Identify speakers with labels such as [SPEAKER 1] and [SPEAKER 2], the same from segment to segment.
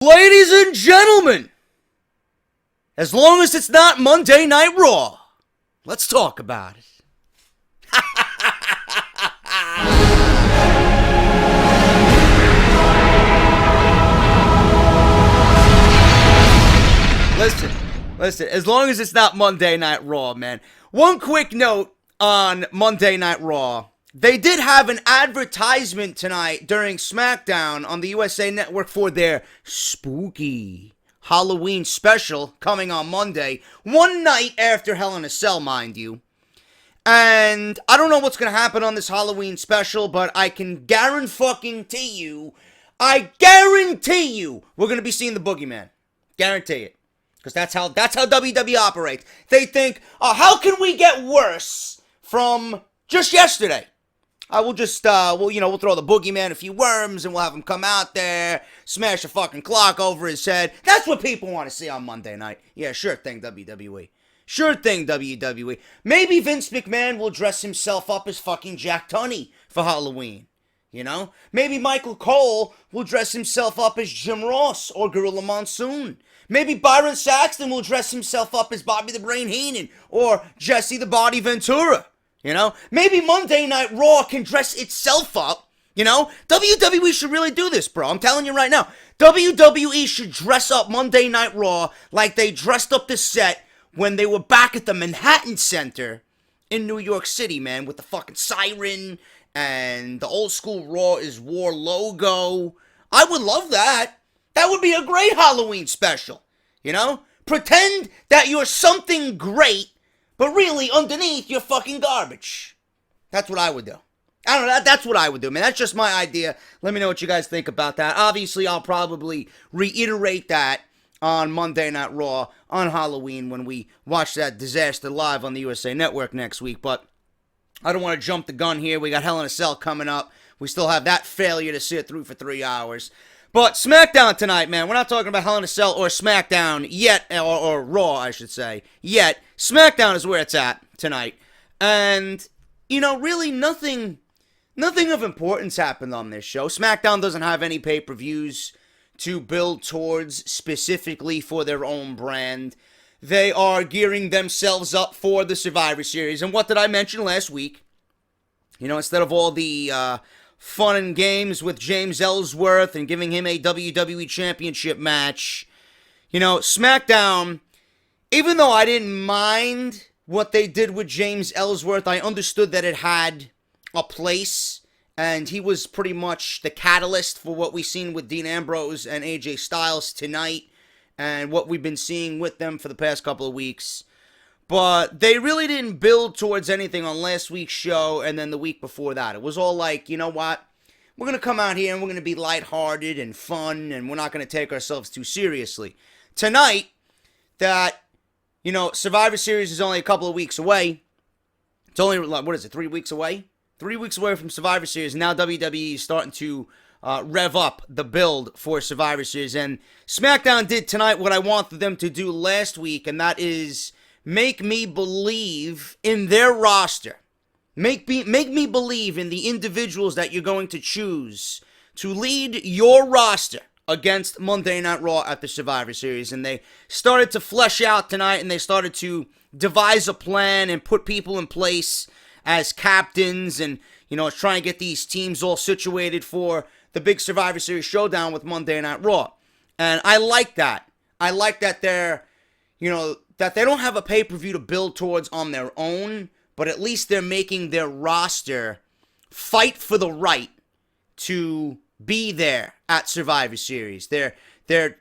[SPEAKER 1] Ladies and gentlemen, as long as it's not Monday Night Raw, let's talk about it. Listen, as long as it's not Monday Night Raw, man. One quick note on Monday Night Raw. They did have an advertisement tonight during Smackdown on the USA Network for their spooky Halloween special coming on Monday. One night after Hell in a Cell, mind you. And I don't know what's going to happen on this Halloween special, but I can guarantee you, we're going to be seeing the Boogeyman. Guarantee it. Because that's how WWE operates. They think, how can we get worse from just yesterday? We'll throw the Boogeyman a few worms and we'll have him come out there, smash a fucking clock over his head. That's what people want to see on Monday night. Yeah, sure thing, WWE. Sure thing, WWE. Maybe Vince McMahon will dress himself up as fucking Jack Tunney for Halloween. You know? Maybe Michael Cole will dress himself up as Jim Ross or Gorilla Monsoon. Maybe Byron Saxton will dress himself up as Bobby the Brain Heenan or Jesse the Body Ventura. You know? Maybe Monday Night Raw can dress itself up. You know? WWE should really do this, bro. I'm telling you right now. WWE should dress up Monday Night Raw like they dressed up the set when they were back at the Manhattan Center in New York City, man. With the fucking siren and the old school Raw is War logo. I would love that. That would be a great Halloween special, you know? Pretend that you're something great, but really underneath you're fucking garbage. That's what I would do. I don't know, that's what I would do, man. That's just my idea. Let me know what you guys think about that. Obviously, I'll probably reiterate that on Monday Night Raw on Halloween when we watch that disaster live on the USA Network next week, but I don't want to jump the gun here. We got Hell in a Cell coming up. We still have that failure to sit through for 3 hours. But Smackdown tonight, man. We're not talking about Hell in a Cell or Smackdown yet, or Raw, I should say, yet. Smackdown is where it's at tonight. And, you know, really nothing of importance happened on this show. Smackdown doesn't have any pay-per-views to build towards specifically for their own brand. They are gearing themselves up for the Survivor Series. And what did I mention last week? You know, instead of all the fun and games with James Ellsworth and giving him a WWE Championship match, you know, SmackDown, even though I didn't mind what they did with James Ellsworth, I understood that it had a place, and he was pretty much the catalyst for what we've seen with Dean Ambrose and AJ Styles tonight, and what we've been seeing with them for the past couple of weeks. But they really didn't build towards anything on last week's show and then the week before that. It was all like, you know what? We're going to come out here and we're going to be lighthearted and fun, and we're not going to take ourselves too seriously. Tonight, that, you know, Survivor Series is only a couple of weeks away. It's only, 3 weeks away? 3 weeks away from Survivor Series. Now WWE is starting to rev up the build for Survivor Series. And SmackDown did tonight what I wanted them to do last week, and that is make me believe in their roster. Make me believe in the individuals that you're going to choose to lead your roster against Monday Night Raw at the Survivor Series. And they started to flesh out tonight, and they started to devise a plan and put people in place as captains, and, you know, try and get these teams all situated for the big Survivor Series showdown with Monday Night Raw. And I like that. I like that they're, you know, that they don't have a pay-per-view to build towards on their own, but at least they're making their roster fight for the right to be there at Survivor Series. They're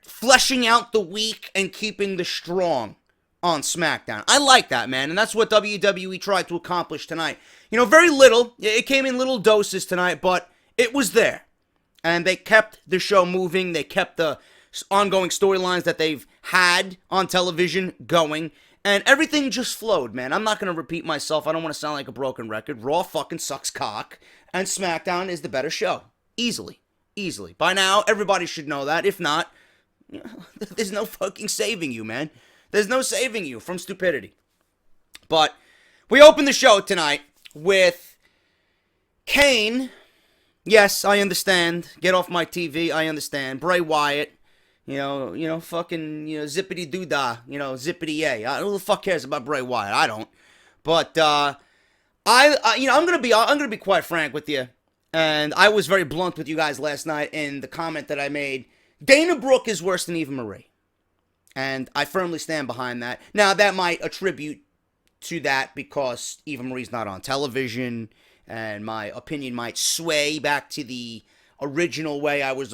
[SPEAKER 1] fleshing out the weak and keeping the strong on SmackDown. I like that, man, and that's what WWE tried to accomplish tonight. You know, very little. It came in little doses tonight, but it was there. And they kept the show moving. They kept the ongoing storylines that they've had on television going, and everything just flowed, man. I'm not going to repeat myself. I don't want to sound like a broken record. Raw fucking sucks cock, and SmackDown is the better show. Easily. By now, everybody should know that. If not, you know, there's no fucking saving you, man. There's no saving you from stupidity. But we open the show tonight with Kane. Yes, I understand. Get off my TV. I understand. Bray Wyatt. Fucking, zippity doo dah, zippity yay. Who the fuck cares about Bray Wyatt? I don't. But I'm gonna be quite frank with you, and I was very blunt with you guys last night in the comment that I made. Dana Brooke is worse than Eva Marie, and I firmly stand behind that. Now that might attribute to that because Eva Marie's not on television, and my opinion might sway back to the original way I was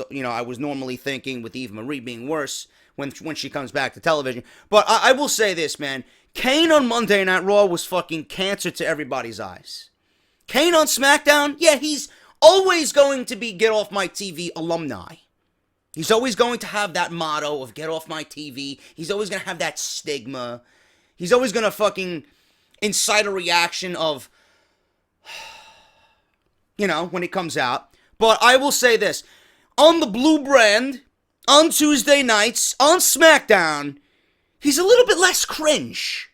[SPEAKER 1] normally thinking, with Eva Marie being worse when she comes back to television. But I will say this, man. Kane on Monday Night Raw was fucking cancer to everybody's eyes. Kane on SmackDown, yeah, he's always going to be Get Off My TV alumni. He's always going to have that motto of Get Off My TV. He's always going to have that stigma. He's always going to fucking incite a reaction of, when he comes out. But I will say this. On the blue brand, on Tuesday nights, on SmackDown, he's a little bit less cringe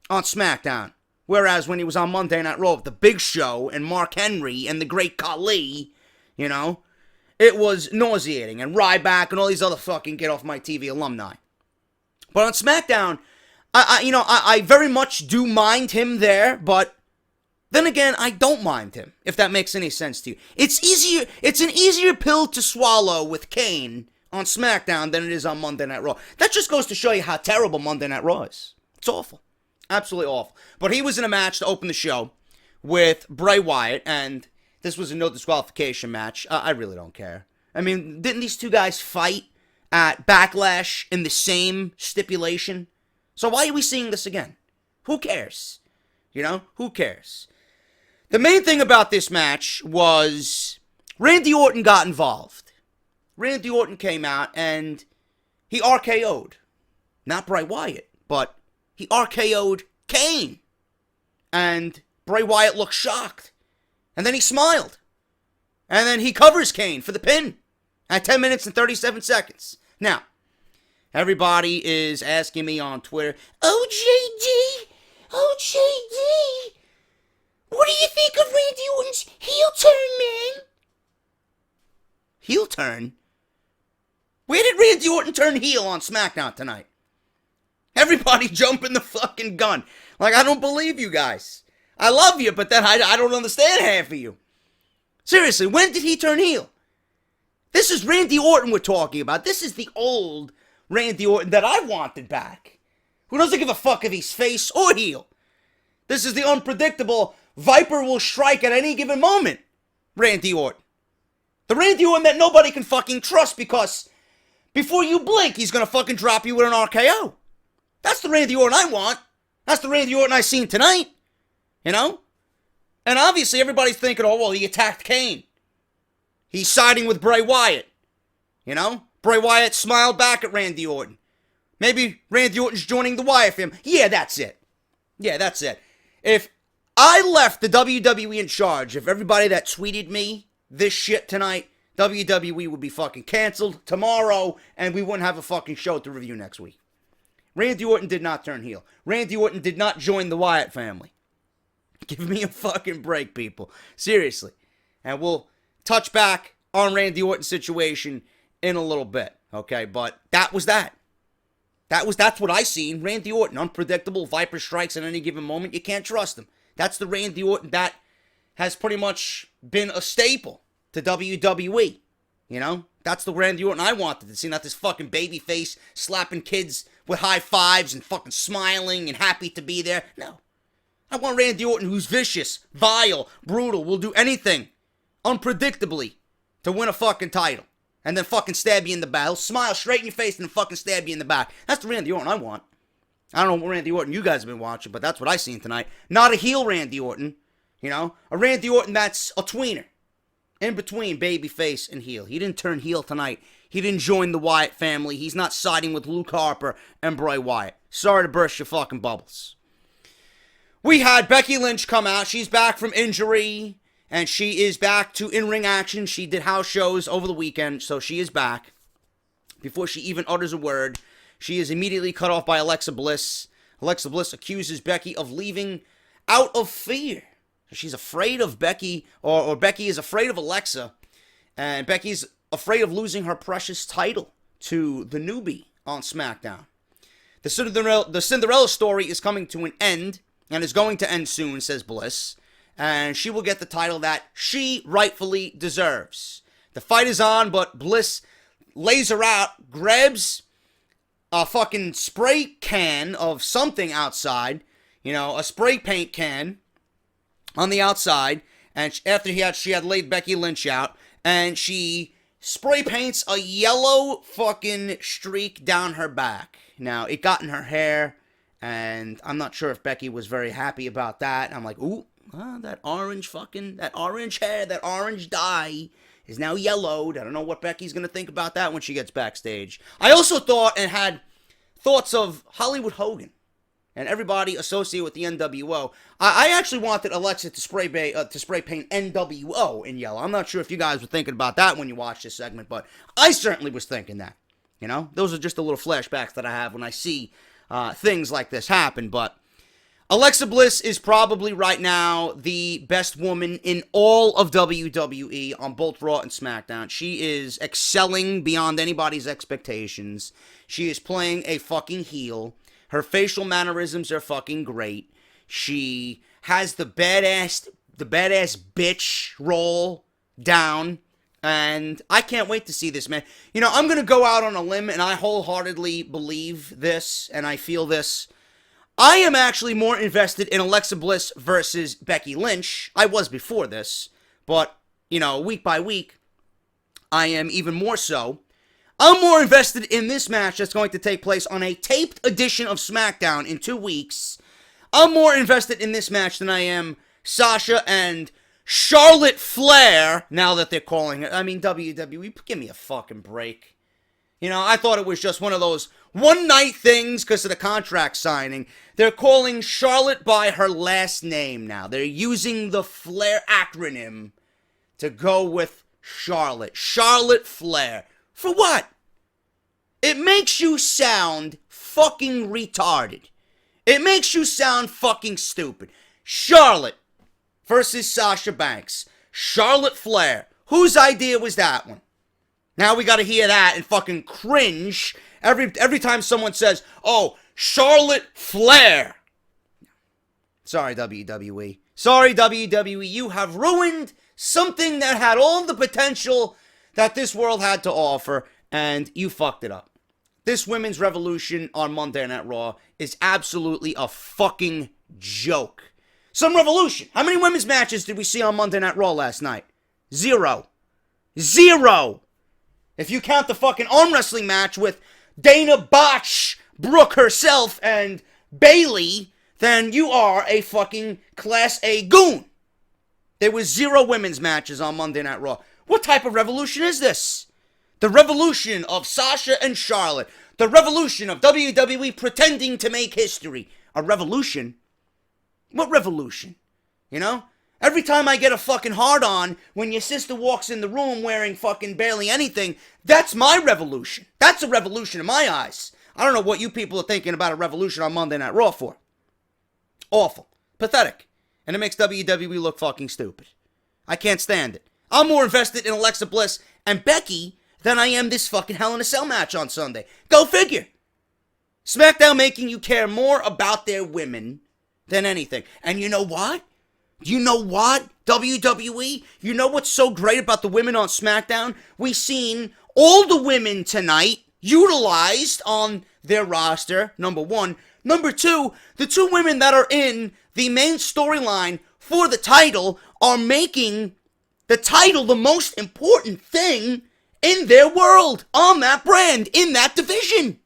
[SPEAKER 1] on SmackDown. Whereas when he was on Monday Night Raw with The Big Show and Mark Henry and the Great Khali, it was nauseating. And Ryback and all these other fucking Get Off My TV alumni. But on SmackDown, I very much do mind him there, but then again, I don't mind him, if that makes any sense to you. It's an easier pill to swallow with Kane on SmackDown than it is on Monday Night Raw. That just goes to show you how terrible Monday Night Raw is. It's awful. Absolutely awful. But he was in a match to open the show with Bray Wyatt, and this was a no disqualification match. I really don't care. I mean, didn't these two guys fight at Backlash in the same stipulation? So why are we seeing this again? Who cares? Who cares? The main thing about this match was Randy Orton got involved. Randy Orton came out and he RKO'd. Not Bray Wyatt, but he RKO'd Kane. And Bray Wyatt looked shocked. And then he smiled. And then he covers Kane for the pin at 10 minutes and 37 seconds. Now, everybody is asking me on Twitter, OJD, what do you think of Randy Orton's heel turn, man? Heel turn? Where did Randy Orton turn heel on SmackDown tonight? Everybody jumping the fucking gun. Like, I don't believe you guys. I love you, but then I don't understand half of you. Seriously, when did he turn heel? This is Randy Orton we're talking about. This is the old Randy Orton that I wanted back. Who doesn't give a fuck if he's face or heel? This is the unpredictable Viper will strike at any given moment Randy Orton. The Randy Orton that nobody can fucking trust because before you blink, he's gonna fucking drop you with an RKO. That's the Randy Orton I want. That's the Randy Orton I seen tonight. And obviously everybody's thinking, oh, well, he attacked Kane. He's siding with Bray Wyatt. Bray Wyatt smiled back at Randy Orton. Maybe Randy Orton's joining the Wyatt family. Yeah, that's it. If I left the WWE in charge, if everybody that tweeted me this shit tonight, WWE would be fucking canceled tomorrow, and we wouldn't have a fucking show to review next week. Randy Orton did not turn heel. Randy Orton did not join the Wyatt family. Give me a fucking break, people. Seriously. And we'll touch back on Randy Orton's situation in a little bit, okay? But that was that. That's what I seen. Randy Orton, unpredictable, Viper strikes at any given moment. You can't trust him. That's the Randy Orton that has pretty much been a staple to WWE. That's the Randy Orton I wanted to see, not this fucking baby face slapping kids with high fives and fucking smiling and happy to be there. No. I want Randy Orton who's vicious, vile, brutal, will do anything unpredictably to win a fucking title. And then fucking stab you in the back. He'll smile straight in your face and then fucking stab you in the back. That's the Randy Orton I want. I don't know what Randy Orton you guys have been watching, but that's what I seen tonight. Not a heel Randy Orton. A Randy Orton that's a tweener. In between babyface and heel. He didn't turn heel tonight. He didn't join the Wyatt family. He's not siding with Luke Harper and Bray Wyatt. Sorry to burst your fucking bubbles. We had Becky Lynch come out. She's back from injury. And she is back to in-ring action. She did house shows over the weekend, so she is back. Before she even utters a word, she is immediately cut off by Alexa Bliss. Alexa Bliss accuses Becky of leaving out of fear. She's afraid of Becky, or Becky is afraid of Alexa. And Becky's afraid of losing her precious title to the newbie on SmackDown. The Cinderella story is coming to an end, and is going to end soon, says Bliss. And she will get the title that she rightfully deserves. The fight is on, but Bliss lays her out, grabs a fucking spray can of something outside, a spray paint can on the outside, and after she had laid Becky Lynch out, and she spray paints a yellow fucking streak down her back. Now, it got in her hair, and I'm not sure if Becky was very happy about that. I'm like, ooh, that orange hair, that orange dye is now yellowed. I don't know what Becky's going to think about that when she gets backstage. I also thought and had thoughts of Hollywood Hogan and everybody associated with the NWO. I actually wanted Alexa to spray paint NWO in yellow. I'm not sure if you guys were thinking about that when you watched this segment, but I certainly was thinking that. Those are just the little flashbacks that I have when I see things like this happen. But Alexa Bliss is probably right now the best woman in all of WWE on both Raw and SmackDown. She is excelling beyond anybody's expectations. She is playing a fucking heel. Her facial mannerisms are fucking great. She has the badass bitch roll down. And I can't wait to see this, man. I'm going to go out on a limb, and I wholeheartedly believe this, and I feel this. I am actually more invested in Alexa Bliss versus Becky Lynch. I was before this, but, week by week, I am even more so. I'm more invested in this match that's going to take place on a taped edition of SmackDown in 2 weeks. I'm more invested in this match than I am Sasha and Charlotte Flair, now that they're calling it. I mean, WWE, give me a fucking break. I thought it was just one of those one-night things because of the contract signing. They're calling Charlotte by her last name now. They're using the Flair acronym to go with Charlotte. Charlotte Flair. For what? It makes you sound fucking retarded. It makes you sound fucking stupid. Charlotte versus Sasha Banks. Charlotte Flair. Whose idea was that one? Now we gotta hear that and fucking cringe every time someone says, oh, Charlotte Flair. Sorry, WWE. Sorry, WWE. You have ruined something that had all the potential that this world had to offer, and you fucked it up. This women's revolution on Monday Night Raw is absolutely a fucking joke. Some revolution. How many women's matches did we see on Monday Night Raw last night? 0. 0. If you count the fucking arm wrestling match with Dana Botch, Brooke herself, and Bayley, then you are a fucking Class A goon. There was 0 women's matches on Monday Night Raw. What type of revolution is this? The revolution of Sasha and Charlotte. The revolution of WWE pretending to make history. A revolution? What revolution? Every time I get a fucking hard-on when your sister walks in the room wearing fucking barely anything, that's my revolution. That's a revolution in my eyes. I don't know what you people are thinking about a revolution on Monday Night Raw for. Awful. Pathetic. And it makes WWE look fucking stupid. I can't stand it. I'm more invested in Alexa Bliss and Becky than I am this fucking Hell in a Cell match on Sunday. Go figure. SmackDown making you care more about their women than anything. And you know what? You know what, WWE? You know what's so great about the women on SmackDown? We've seen all the women tonight utilized on their roster, number one. Number two, the 2 women that are in the main storyline for the title are making the title the most important thing in their world, on that brand, in that division.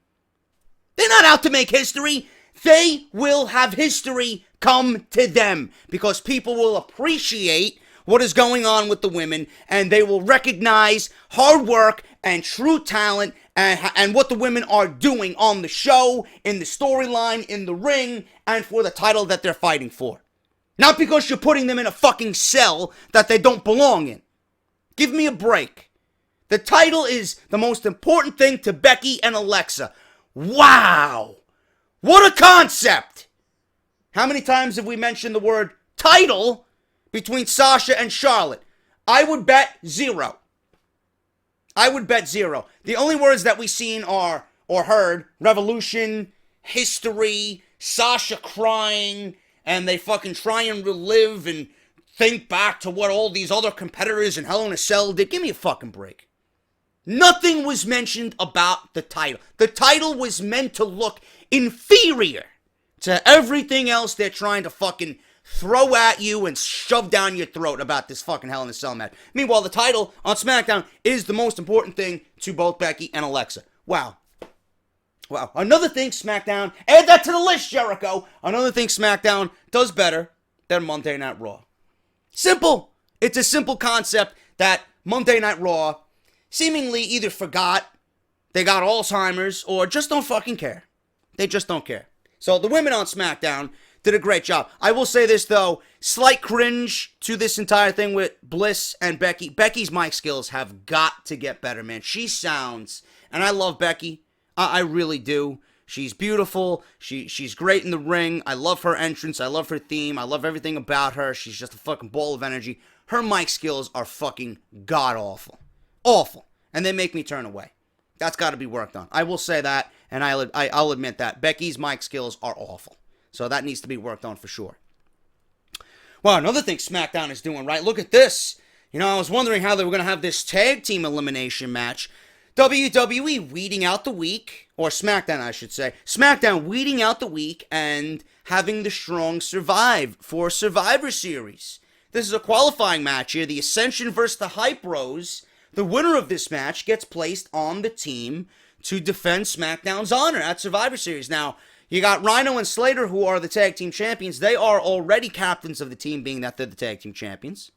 [SPEAKER 1] They're not out to make history. They will have history come to them because people will appreciate what is going on with the women and they will recognize hard work and true talent and what the women are doing on the show, in the storyline, in the ring, and for the title that they're fighting for. Not because you're putting them in a fucking cell that they don't belong in. Give me a break. The title is the most important thing to Becky and Alexa. Wow! What a concept! How many times have we mentioned the word title between Sasha and Charlotte? I would bet 0. I would bet 0. The only words that we've seen are, or heard, revolution, history, Sasha crying, and they fucking try and relive and think back to what all these other competitors in Hell in a Cell did. Give me a fucking break. Nothing was mentioned about the title. The title was meant to look inferior to everything else they're trying to fucking throw at you and shove down your throat about this fucking Hell in a Cell match. Meanwhile, the title on SmackDown is the most important thing to both Becky and Alexa. Wow. Another thing SmackDown, add that to the list, Jericho. Another thing SmackDown does better than Monday Night Raw. Simple. It's a simple concept that Monday Night Raw seemingly either forgot, they got Alzheimer's, or just don't fucking care. They just don't care. So the women on SmackDown did a great job. I will say this, though. Slight cringe to this entire thing with Bliss and Becky. Becky's mic skills have got to get better, man. She sounds, and I love Becky. I really do. She's beautiful. She's great in the ring. I love her entrance. I love her theme. I love everything about her. She's just a fucking ball of energy. Her mic skills are fucking god-awful. Awful. And they make me turn away. That's got to be worked on. I will say that, and I'll admit that. Becky's mic skills are awful. So that needs to be worked on for sure. Well, another thing SmackDown is doing right. Look at this. You know, I was wondering how they were going to have this tag team elimination match. WWE weeding out the week, or SmackDown, I should say. SmackDown weeding out the week and having the strong survive for Survivor Series. This is a qualifying match here. The Ascension versus the Hype Bros. The winner of this match gets placed on the team to defend SmackDown's honor at Survivor Series. Now, you got Rhino and Slater, who are the tag team champions. They are already captains of the team, being that they're the tag team champions.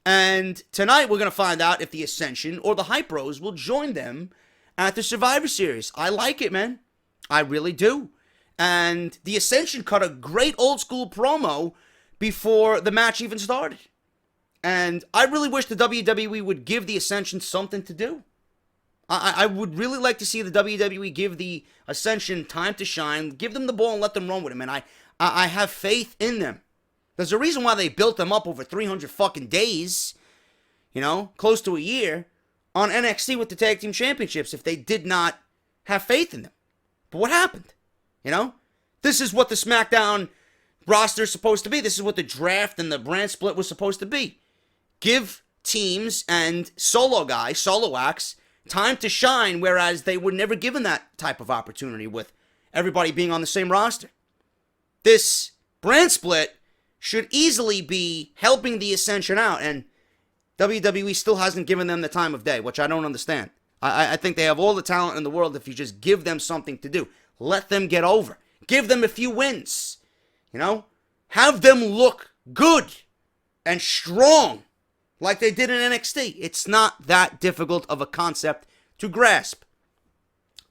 [SPEAKER 1] And tonight, we're going to find out if the Ascension or the Hype Bros will join them at the Survivor Series. I like it, man. I really do. And the Ascension cut a great old school promo before the match even started. And I really wish the WWE would give the Ascension something to do. I would really like to see the WWE give the Ascension time to shine, give them the ball and let them run with it, man. I have faith in them. There's a reason why they built them up over 300 fucking days, you know, close to a year, on NXT with the Tag Team Championships if they did not have faith in them. But what happened? You know? This is what the SmackDown roster is supposed to be. This is what the draft and the brand split was supposed to be. Give teams and solo guys, solo acts, time to shine, whereas they were never given that type of opportunity with everybody being on the same roster. This brand split should easily be helping the Ascension out, and WWE still hasn't given them the time of day, which I don't understand. I think they have all the talent in the world if you just give them something to do. Let them get over. Give them a few wins. You know? Have them look good and strong like they did in NXT. It's not that difficult of a concept to grasp.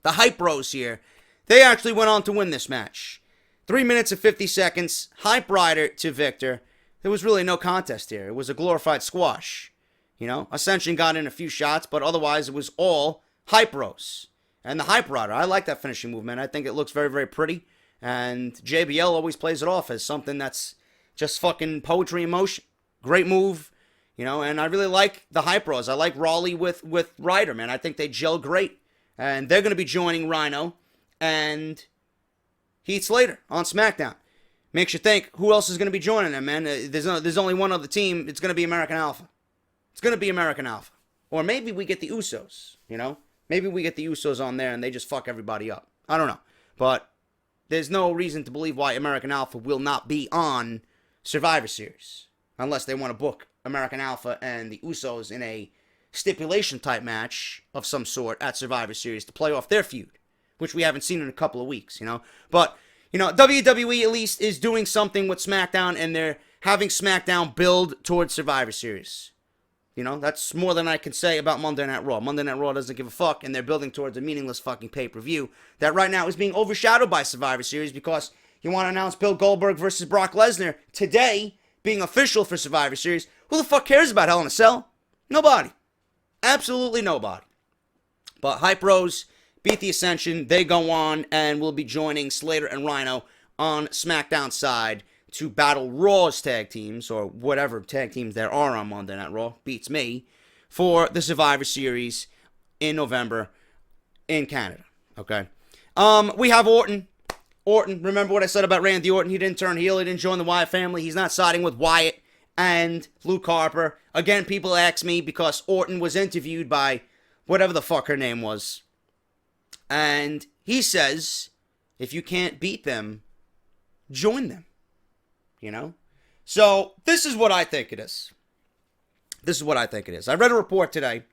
[SPEAKER 1] The Hype Bros here, they actually went on to win this match. 3 minutes and 50 seconds, Hype Rider to Victor. There was really no contest here. It was a glorified squash. You know, Ascension got in a few shots, but otherwise it was all Hype Bros. And the Hype Rider, I like that finishing move, man. I think it looks very, very pretty. And JBL always plays it off as something that's just fucking poetry in motion. Great move, you know, and I really like the Hype Bros. I like Raleigh with Ryder, man. I think they gel great. And they're going to be joining Rhino and Heath Slater on SmackDown. Makes you think, who else is going to be joining them, man? There's only one other team. It's going to be American Alpha. It's going to be American Alpha. Or maybe we get the Usos, you know? Maybe we get the Usos on there and they just fuck everybody up. I don't know. But there's no reason to believe why American Alpha will not be on Survivor Series. Unless they want to book American Alpha and the Usos in a stipulation type match of some sort at Survivor Series to play off their feud, which we haven't seen in a couple of weeks, you know? But, you know, WWE at least is doing something with SmackDown, and they're having SmackDown build towards Survivor Series. You know, that's more than I can say about Monday Night Raw. Monday Night Raw doesn't give a fuck, and they're building towards a meaningless fucking pay-per-view that right now is being overshadowed by Survivor Series because you want to announce Bill Goldberg versus Brock Lesnar today being official for Survivor Series. Who the fuck cares about Hell in a Cell? Nobody. Absolutely nobody. But Hype Bros beat the Ascension. They go on and will be joining Slater and Rhino on SmackDown side to battle Raw's tag teams, or whatever tag teams there are on Monday Night Raw, beats me, for the Survivor Series in November in Canada. Okay. We have Orton. Orton, remember what I said about Randy Orton? He didn't turn heel. He didn't join the Wyatt family. He's not siding with Wyatt and Luke Harper. Again, people ask me because Orton was interviewed by whatever the fuck her name was. And he says, if you can't beat them, join them. You know? So, this is what I think it is. I read a report today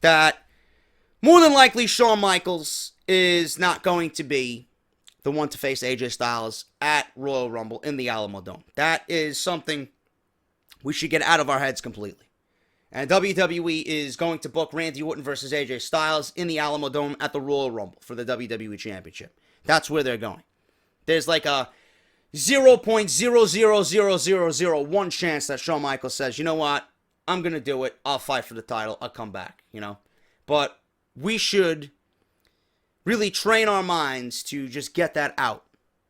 [SPEAKER 1] that more than likely Shawn Michaels is not going to be the one to face AJ Styles at Royal Rumble in the Alamo Dome. That is something we should get out of our heads completely. And WWE is going to book Randy Orton versus AJ Styles in the Alamo Dome at the Royal Rumble for the WWE Championship. That's where they're going. There's like a 0.00001 chance that Shawn Michaels says, you know what, I'm going to do it. I'll fight for the title. I'll come back, you know. But we should really train our minds to just get that out.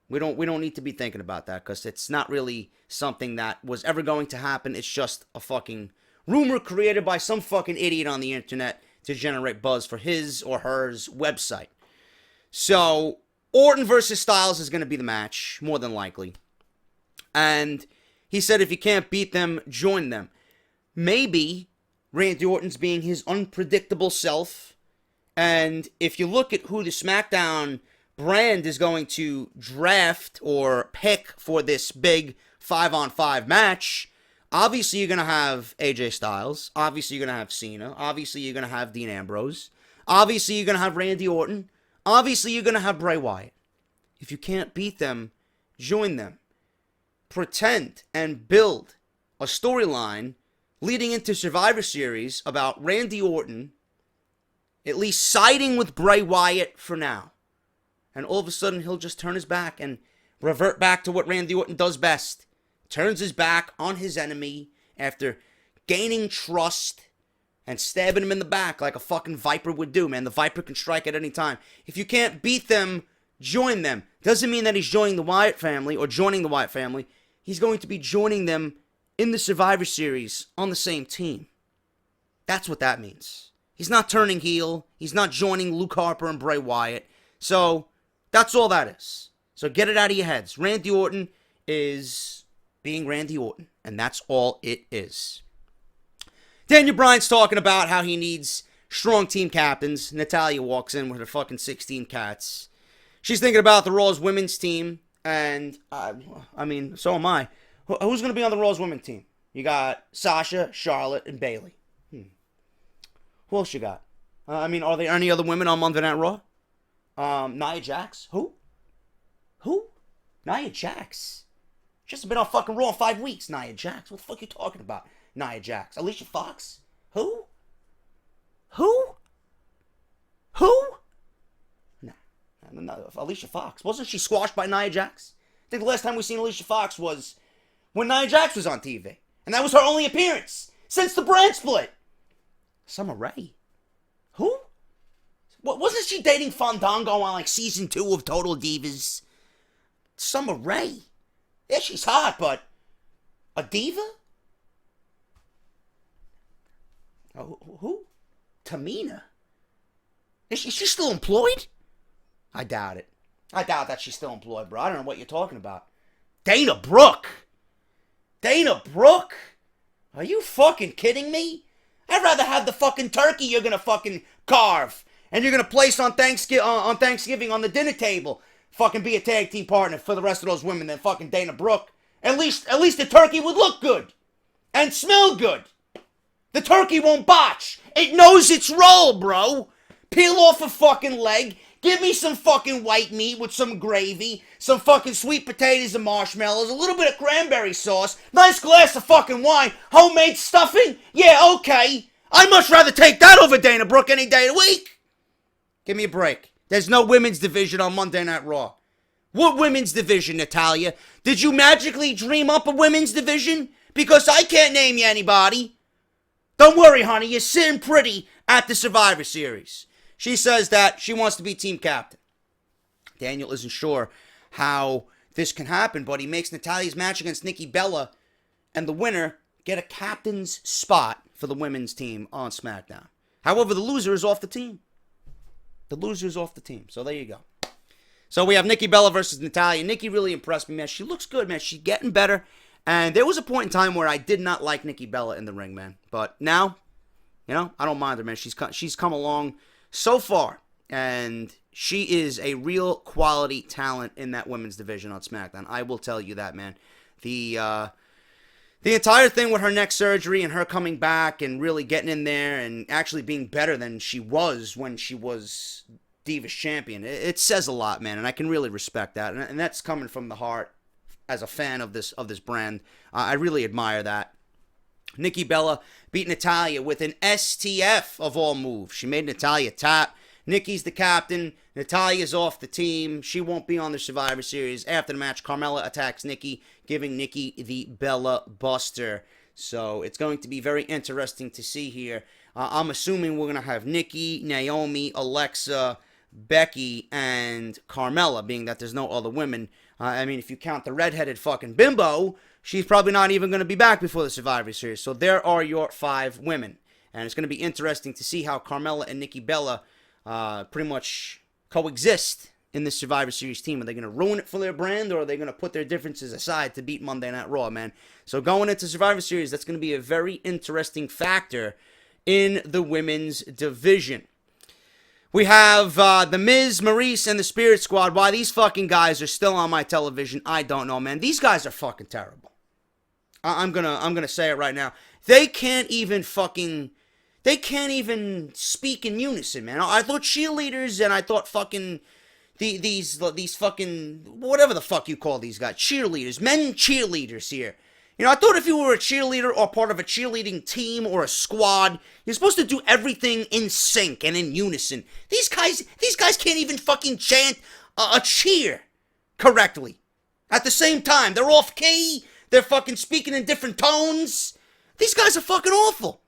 [SPEAKER 1] We don't need to be thinking about that because it's not really something that was ever going to happen. It's just a fucking rumor created by some fucking idiot on the internet to generate buzz for his or hers website. So, Orton versus Styles is going to be the match, more than likely. And he said if you can't beat them, join them. Maybe Randy Orton's being his unpredictable self. And if you look at who the SmackDown brand is going to draft or pick for this big 5-on-5 match, obviously you're going to have AJ Styles. Obviously you're going to have Cena. Obviously you're going to have Dean Ambrose. Obviously you're going to have Randy Orton. Obviously you're going to have Bray Wyatt. If you can't beat them, join them. Pretend and build a storyline leading into Survivor Series about Randy Orton at least siding with Bray Wyatt for now. And all of a sudden, he'll just turn his back and revert back to what Randy Orton does best. Turns his back on his enemy after gaining trust and stabbing him in the back like a fucking Viper would do, man. The Viper can strike at any time. If you can't beat them, join them. Doesn't mean that he's joining the Wyatt family or joining the Wyatt family. He's going to be joining them in the Survivor Series on the same team. That's what that means. He's not turning heel. He's not joining Luke Harper and Bray Wyatt. So, that's all that is. So, get it out of your heads. Randy Orton is being Randy Orton. And that's all it is. Daniel Bryan's talking about how he needs strong team captains. Natalya walks in with her fucking 16 cats. She's thinking about the Raw's women's team. And, I mean, so am I. Who's going to be on the Raw's women's team? You got Sasha, Charlotte, and Bayley. Who else you got? Are there any other women on Monday Night Raw? Nia Jax? Who? Nia Jax? She hasn't been on fucking Raw in 5 weeks, Nia Jax. What the fuck are you talking about, Nia Jax? Alicia Fox? Who? No, Alicia Fox. Wasn't she squashed by Nia Jax? I think the last time we seen Alicia Fox was when Nia Jax was on TV. And that was her only appearance since the brand split. Summer Rae. Who? Wasn't she dating Fandango on like season 2 of Total Divas? Summer Rae. Yeah, she's hot, but a diva? Who? Tamina. Is she still employed? I doubt it. I doubt that she's still employed, bro. I don't know what you're talking about. Dana Brooke. Are you fucking kidding me? I'd rather have the fucking turkey you're gonna fucking carve and you're gonna place on Thanksgiving on the dinner table. Fucking be a tag team partner for the rest of those women than fucking Dana Brooke. At least the turkey would look good and smell good. The turkey won't botch. It knows its role, bro. Peel off a fucking leg. Give me some fucking white meat with some gravy, some fucking sweet potatoes and marshmallows, a little bit of cranberry sauce, nice glass of fucking wine, homemade stuffing? Yeah, okay. I'd much rather take that over Dana Brooke any day of the week. Give me a break. There's no women's division on Monday Night Raw. What women's division, Natalya? Did you magically dream up a women's division? Because I can't name you anybody. Don't worry, honey. You're sitting pretty at the Survivor Series. She says that she wants to be team captain. Daniel isn't sure how this can happen, but he makes Natalya's match against Nikki Bella and the winner get a captain's spot for the women's team on SmackDown. However, the loser is off the team. The loser is off the team. So there you go. So we have Nikki Bella versus Natalya. Nikki really impressed me, man. She looks good, man. She's getting better. And there was a point in time where I did not like Nikki Bella in the ring, man. But now, I don't mind her, man. She's come along so far. And she is a real quality talent in that women's division on SmackDown. I will tell you that, man. The entire thing with her neck surgery and her coming back and really getting in there and actually being better than she was when she was Divas Champion, it says a lot, man, and I can really respect that. And that's coming from the heart as a fan of this brand. I really admire that. Nikki Bella beat Natalya with an STF of all moves. She made Natalya tap. Nikki's the captain. Natalya's off the team. She won't be on the Survivor Series. After the match, Carmella attacks Nikki, giving Nikki the Bella Buster. So it's going to be very interesting to see here. I'm assuming we're going to have Nikki, Naomi, Alexa, Becky, and Carmella, being that there's no other women. I mean, if you count the redheaded fucking bimbo, she's probably not even going to be back before the Survivor Series. So there are your 5 women. And it's going to be interesting to see how Carmella and Nikki Bella pretty much coexist in this Survivor Series team. Are they going to ruin it for their brand, or are they going to put their differences aside to beat Monday Night Raw, man? So going into Survivor Series, that's going to be a very interesting factor in the women's division. We have The Miz, Maurice, and the Spirit Squad. Why these fucking guys are still on my television, I don't know, man. These guys are fucking terrible. I'm gonna say it right now. They can't even speak in unison, man. I thought cheerleaders and I thought fucking these fucking whatever the fuck you call these guys, cheerleaders, men cheerleaders here. I thought if you were a cheerleader or part of a cheerleading team or a squad, you're supposed to do everything in sync and in unison. These guys can't even fucking chant a cheer correctly. At the same time, they're off key. They're fucking speaking in different tones. These guys are fucking awful.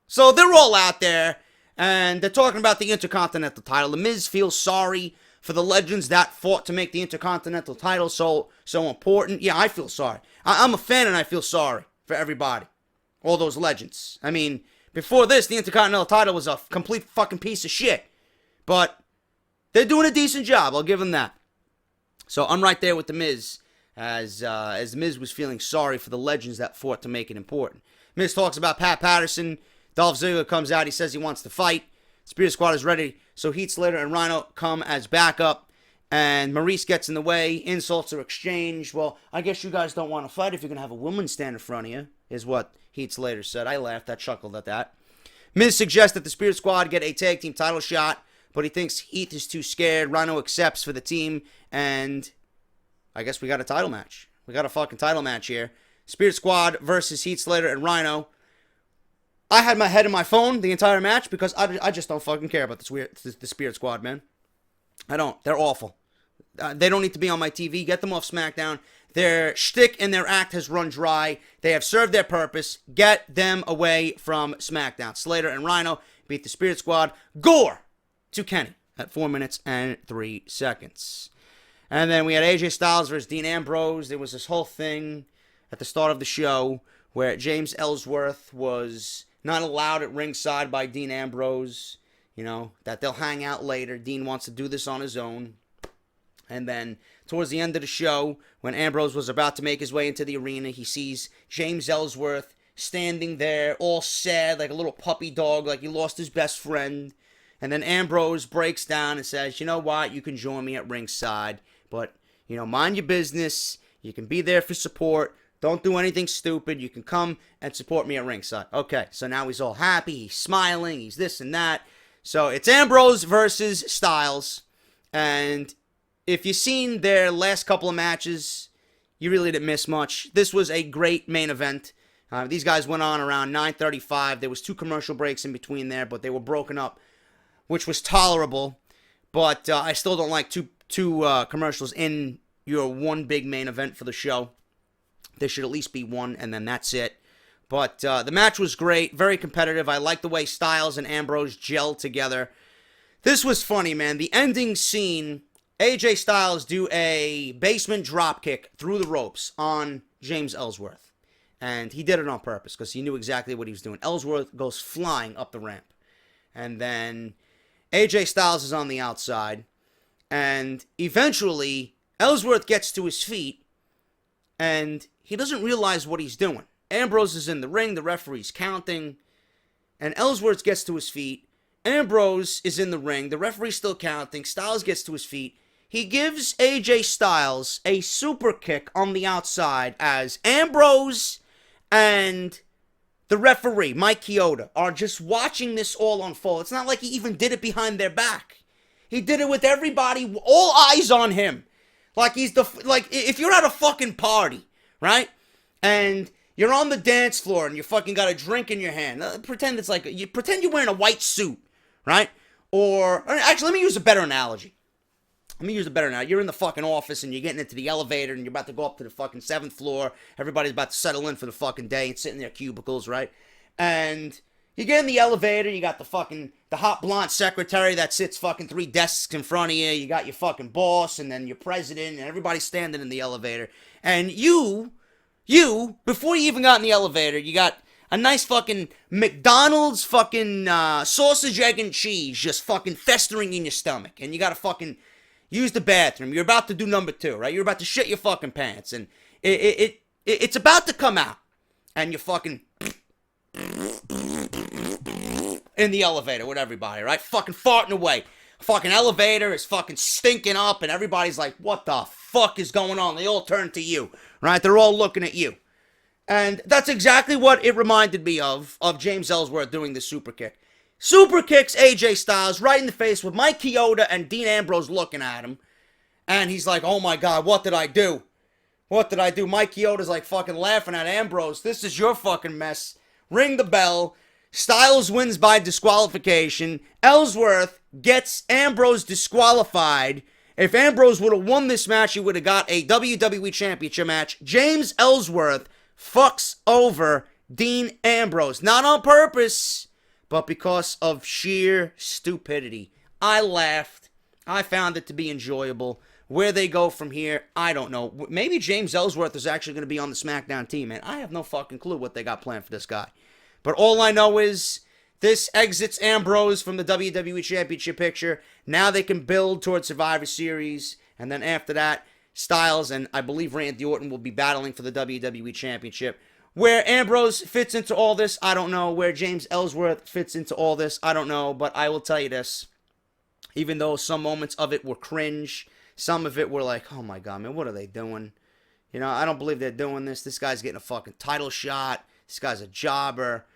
[SPEAKER 1] So they're all out there, and they're talking about the Intercontinental title. The Miz feels sorry for the legends that fought to make the Intercontinental title so important. Yeah, I feel sorry. I'm a fan, and I feel sorry for everybody. All those legends. I mean, before this, the Intercontinental title was a complete fucking piece of shit. But they're doing a decent job. I'll give them that. So I'm right there with The Miz, as The Miz was feeling sorry for the legends that fought to make it important. Miz talks about Pat Patterson. Dolph Ziggler comes out. He says he wants to fight. Spirit Squad is ready. So Heath Slater and Rhino come as backup. And Maurice gets in the way. Insults are exchanged. Well, I guess you guys don't want to fight if you're going to have a woman stand in front of you, is what Heath Slater said. I laughed. I chuckled at that. Miz suggests that the Spirit Squad get a tag team title shot, but he thinks Heath is too scared. Rhino accepts for the team. And I guess we got a title match. We got a fucking title match here. Spirit Squad versus Heath Slater and Rhino. I had my head in my phone the entire match because I just don't fucking care about the Spirit Squad, man. I don't. They're awful. They don't need to be on my TV. Get them off SmackDown. Their shtick and their act has run dry. They have served their purpose. Get them away from SmackDown. Slater and Rhino beat the Spirit Squad. Gore to Kenny at 4 minutes and 3 seconds. And then we had AJ Styles versus Dean Ambrose. There was this whole thing at the start of the show where James Ellsworth was not allowed at ringside by Dean Ambrose. That they'll hang out later. Dean wants to do this on his own. And then towards the end of the show, when Ambrose was about to make his way into the arena, he sees James Ellsworth standing there all sad like a little puppy dog, like he lost his best friend. And then Ambrose breaks down and says, you know what, you can join me at ringside. But, mind your business. You can be there for support. Don't do anything stupid. You can come and support me at ringside. Okay, so now he's all happy. He's smiling. He's this and that. So it's Ambrose versus Styles. And if you've seen their last couple of matches, you really didn't miss much. This was a great main event. These guys went on around 9:35. There was 2 commercial breaks in between there, but they were broken up, which was tolerable. But I still don't like two commercials in your one big main event for the show. There should at least be one, and then that's it. But the match was great, very competitive. I like the way Styles and Ambrose gelled together. This was funny, man. The ending scene, AJ Styles do a basement dropkick through the ropes on James Ellsworth. And he did it on purpose because he knew exactly what he was doing. Ellsworth goes flying up the ramp. And then AJ Styles is on the outside. And eventually, Ellsworth gets to his feet. And he doesn't realize what he's doing. Ambrose is in the ring. The referee's counting. And Ellsworth gets to his feet. Ambrose is in the ring. The referee's still counting. Styles gets to his feet. He gives AJ Styles a super kick on the outside as Ambrose and the referee, Mike Chioda, are just watching this all unfold. It's not like he even did it behind their back. He did it with everybody, all eyes on him. Like if you're at a fucking party, right? And you're on the dance floor and you fucking got a drink in your hand. Pretend you're wearing a white suit, right? Or actually, let me use a better analogy. You're in the fucking office and you're getting into the elevator and you're about to go up to the fucking 7th floor. Everybody's about to settle in for the fucking day and sit in their cubicles, right? And you get in the elevator, you got the hot blonde secretary that sits fucking 3 desks in front of you. You got your fucking boss and then your president and everybody's standing in the elevator. And you, before you even got in the elevator, you got a nice fucking McDonald's fucking sausage, egg, and cheese just fucking festering in your stomach. And you gotta fucking use the bathroom. You're about to do number 2, right? You're about to shit your fucking pants. And it's about to come out. And you're fucking in the elevator with everybody, right? Fucking farting away. Fucking elevator is fucking stinking up. And everybody's like, what the fuck is going on? They all turn to you, right? They're all looking at you. And that's exactly what it reminded me of James Ellsworth doing the super kick. Super kicks AJ Styles right in the face with Mike Chioda and Dean Ambrose looking at him. And he's like, oh my God, what did I do? What did I do? Mike Chioda's like fucking laughing at Ambrose. This is your fucking mess. Ring the bell. Styles wins by disqualification. Ellsworth gets Ambrose disqualified. If Ambrose would have won this match, he would have got a WWE Championship match. James Ellsworth fucks over Dean Ambrose. Not on purpose, but because of sheer stupidity. I laughed. I found it to be enjoyable. Where they go from here, I don't know. Maybe James Ellsworth is actually going to be on the SmackDown team, man. I have no fucking clue what they got planned for this guy. But all I know is this exits Ambrose from the WWE Championship picture. Now they can build towards Survivor Series. And then after that, Styles and I believe Randy Orton will be battling for the WWE Championship. Where Ambrose fits into all this, I don't know. Where James Ellsworth fits into all this, I don't know. But I will tell you this. Even though some moments of it were cringe, some of it were like, oh my God, man, what are they doing? You know, I don't believe they're doing this. This guy's getting a fucking title shot. This guy's a jobber.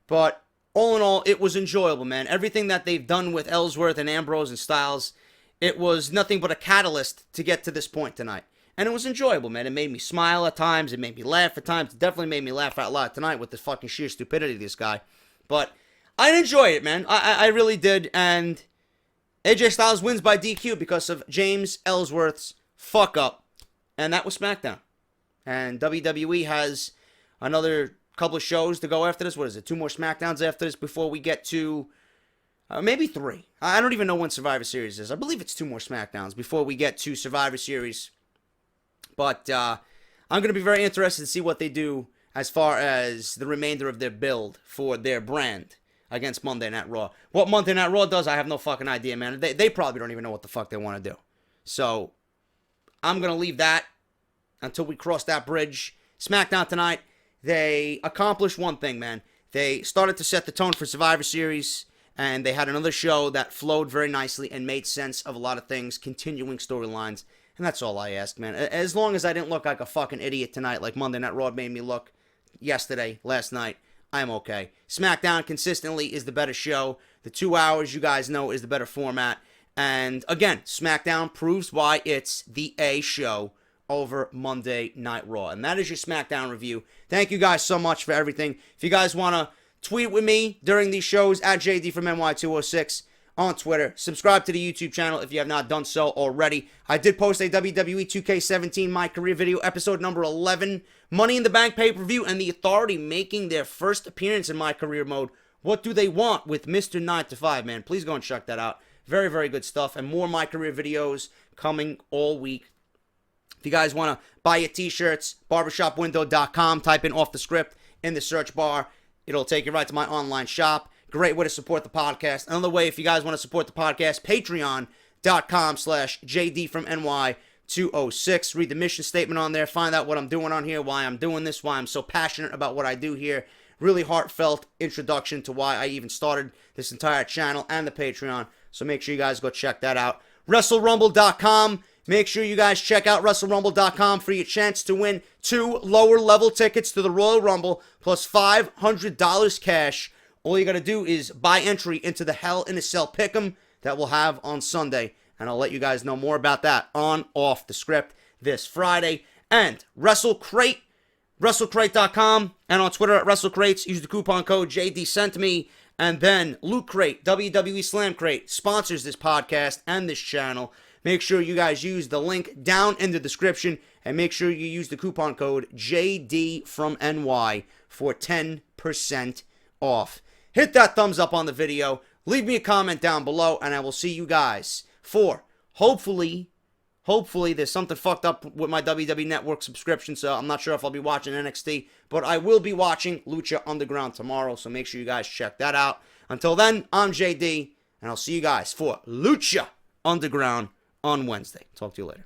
[SPEAKER 1] But all in all, it was enjoyable, man. Everything that they've done with Ellsworth and Ambrose and Styles, it was nothing but a catalyst to get to this point tonight. And it was enjoyable, man. It made me smile at times. It made me laugh at times. It definitely made me laugh out loud tonight with the fucking sheer stupidity of this guy. But I enjoyed it, man. I really did. And AJ Styles wins by DQ because of James Ellsworth's fuck up. And that was SmackDown. And WWE has another couple of shows to go after this. What is it? 2 more SmackDowns after this before we get to maybe 3. I don't even know when Survivor Series is. I believe it's 2 more SmackDowns before we get to Survivor Series. But I'm going to be very interested to see what they do as far as the remainder of their build for their brand against Monday Night Raw. What Monday Night Raw does, I have no fucking idea, man. They probably don't even know what the fuck they want to do. So I'm going to leave that until we cross that bridge. SmackDown tonight, they accomplished one thing, man. They started to set the tone for Survivor Series, and they had another show that flowed very nicely and made sense of a lot of things, continuing storylines, and that's all I ask, man. As long as I didn't look like a fucking idiot tonight like Monday Night Raw made me look yesterday, last night, I'm okay. SmackDown consistently is the better show. The 2 hours, you guys know, is the better format. And again, SmackDown proves why it's the A show over Monday Night Raw. And that is your SmackDown review. Thank you guys so much for everything. If you guys want to tweet with me during these shows, at JD from NY206 on Twitter. Subscribe to the YouTube channel if you have not done so already. I did post a WWE 2K17 My Career video, episode number 11. Money in the Bank pay-per-view and the Authority making their first appearance in My Career mode. What do they want with Mr. 9 to 5, man? Please go and check that out. Very, very good stuff. And more My Career videos coming all week. If you guys want to buy your t-shirts, barbershopwindow.com. Type in Off The Script in the search bar. It'll take you right to my online shop. great way to support the podcast. Another way, if you guys want to support the podcast, patreon.com/JD from NY206. Read the mission statement on there. Find out what I'm doing on here, why I'm doing this, why I'm so passionate about what I do here. Really heartfelt introduction to why I even started this entire channel and the Patreon. So make sure you guys go check that out. WrestleRumble.com. Make sure you guys check out WrestleRumble.com for your chance to win 2 lower level tickets to the Royal Rumble plus $500 cash. All you got to do is buy entry into the Hell in a Cell Pick'em that we'll have on Sunday. And I'll let you guys know more about that on Off The Script this Friday. And WrestleCrate, WrestleCrate.com, and on Twitter at WrestleCrates. Use the coupon code JDSentMe. And then Loot Crate, WWE Slam Crate, sponsors this podcast and this channel. Make sure you guys use the link down in the description, and make sure you use the coupon code JD from NY for 10% off. Hit that thumbs up on the video. Leave me a comment down below, and I will see you guys for, hopefully there's something fucked up with my WWE Network subscription, so I'm not sure if I'll be watching NXT, but I will be watching Lucha Underground tomorrow, so make sure you guys check that out. Until then, I'm JD, and I'll see you guys for Lucha Underground on Wednesday. Talk to you later.